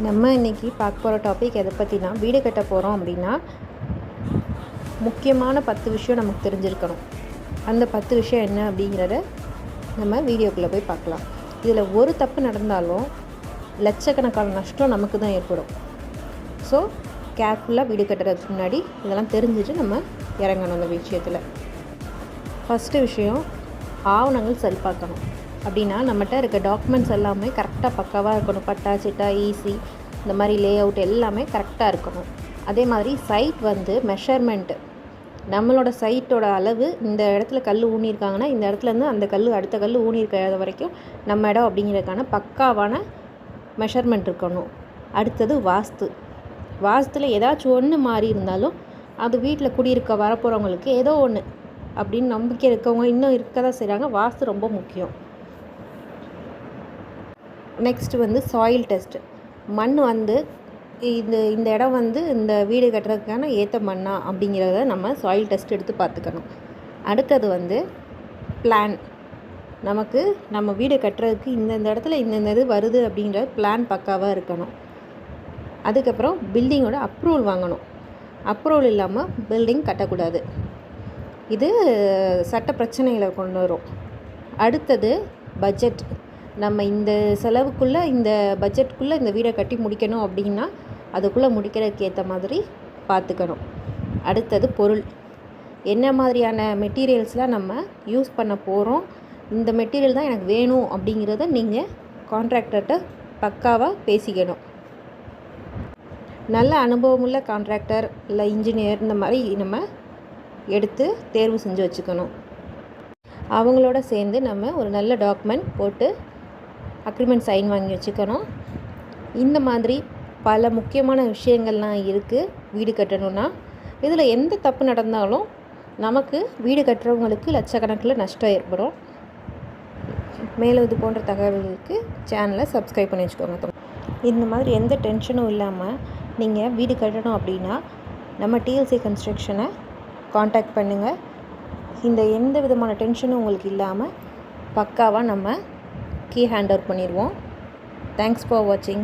நம்ம இன்றைக்கி பார்க்க போகிற டாபிக் எதை பற்றினா, வீடு கட்ட போகிறோம் அப்படின்னா முக்கியமான 10 விஷயம் நமக்கு தெரிஞ்சிருக்கணும். அந்த 10 விஷயம் என்ன அப்படிங்கிறத நம்ம வீடியோக்குள்ளே போய் பார்க்கலாம். இதில் ஒரு தப்பு நடந்தாலும் லட்சக்கணக்கான நஷ்டம் நமக்கு தான் ஏற்படும். ஸோ கேர்ஃபுல்லாக வீடு கட்டுறதுக்கு முன்னாடி இதெல்லாம் தெரிஞ்சுட்டு நம்ம இறங்கணும் அந்த விஷயத்தில். ஃபஸ்ட்டு விஷயம், ஆவணங்கள் சரிபார்க்கணும். அப்படின்னா நம்மகிட்ட இருக்க டாக்குமெண்ட்ஸ் எல்லாமே கரெக்டாக பக்காவாக இருக்கணும். பட்டா சிட்டா ஈசி இந்த மாதிரி லே அவுட் எல்லாமே கரெக்டாக இருக்கணும். அதே மாதிரி சைட் மெஷர்மெண்ட்டு, நம்மளோட சைட்டோட அளவு, இந்த இடத்துல கல் ஊனியிருக்காங்கன்னா இந்த இடத்துலேருந்து அந்த கல் அடுத்த கல் ஊனியிருக்காத வரைக்கும் நம்ம இடம் அப்படிங்கிறதுக்கான பக்காவான மெஷர்மெண்ட் இருக்கணும். அடுத்தது வாஸ்துவில் ஏதாச்சும் ஒன்று மாறி இருந்தாலும் அது வீட்டில் குடியிருக்க வரப்போகிறவங்களுக்கு ஏதோ ஒன்று அப்படின்னு நம்பிக்கை இருக்கவங்க இன்னும் இருக்க தான் செய்கிறாங்க. வாஸ்து ரொம்ப முக்கியம். Next soil test. மண் இந்த இடம் இந்த வீடு கட்டுறதுக்கான ஏற்ற மண்ணா அப்படிங்கிறத நம்ம சாயில் டெஸ்ட் எடுத்து பார்த்துக்கணும். அடுத்தது பிளான். நமக்கு நம்ம வீடு கட்டுறதுக்கு இந்த இடத்துல இந்த இது வருது அப்படிங்கிற பிளான் பக்காவாக இருக்கணும். அதுக்கப்புறம் பில்டிங்கோட அப்ரூவல் வாங்கணும். அப்ரூவல் இல்லாமல் பில்டிங் கட்டக்கூடாது. இது சட்ட பிரச்சனைகளை கொண்டு வரும். அடுத்தது பட்ஜெட். நம்ம இந்த செலவுக்குள்ளே இந்த பட்ஜெட்டுக்குள்ளே இந்த வீடை கட்டி முடிக்கணும் அப்படின்னா அதுக்குள்ளே முடிக்கிறதுக்கு ஏற்ற மாதிரி பார்த்துக்கணும். அடுத்தது பொருள். என்ன மாதிரியான மெட்டீரியல்ஸ்லாம் நம்ம யூஸ் பண்ண போகிறோம், இந்த மெட்டீரியல் தான் எனக்கு வேணும் அப்படிங்கிறத நீங்கள் கான்ட்ராக்டர்கிட்ட பக்காவாக பேசிக்கணும். நல்ல அனுபவமுள்ள கான்ட்ராக்டர் இல்லை இன்ஜினியர் இந்த மாதிரி நம்ம எடுத்து தேர்வு செஞ்சு வச்சுக்கணும். அவங்களோட சேர்ந்து நம்ம ஒரு நல்ல டாக்குமெண்ட் போட்டு அக்ரிமெண்ட் சைன் வாங்கி வச்சுக்கணும். இந்த மாதிரி பல முக்கியமான விஷயங்கள்லாம் இருக்குது வீடு கட்டணுன்னா. இதில் எந்த தப்பு நடந்தாலும் நமக்கு வீடு கட்டுறவங்களுக்கு லட்சக்கணக்கில் நஷ்டம் ஏற்படும். மேலும் இது போன்ற தகவல்களுக்கு சேனலை சப்ஸ்கிரைப் பண்ணி வச்சுக்கோங்க. இந்த மாதிரி எந்த டென்ஷனும் இல்லாமல் நீங்கள் வீடு கட்டணும் அப்படின்னா நம்ம டிஎல்சி கன்ஸ்ட்ரக்ஷனை காண்டாக்ட் பண்ணுங்கள். இந்த எந்த விதமான டென்ஷனும் உங்களுக்கு இல்லாமல் பக்காவாக நம்ம கீ ஹேண்ட் ஓவர் பண்ணிடுவோம். தேங்க்ஸ் ஃபார் வாட்சிங்.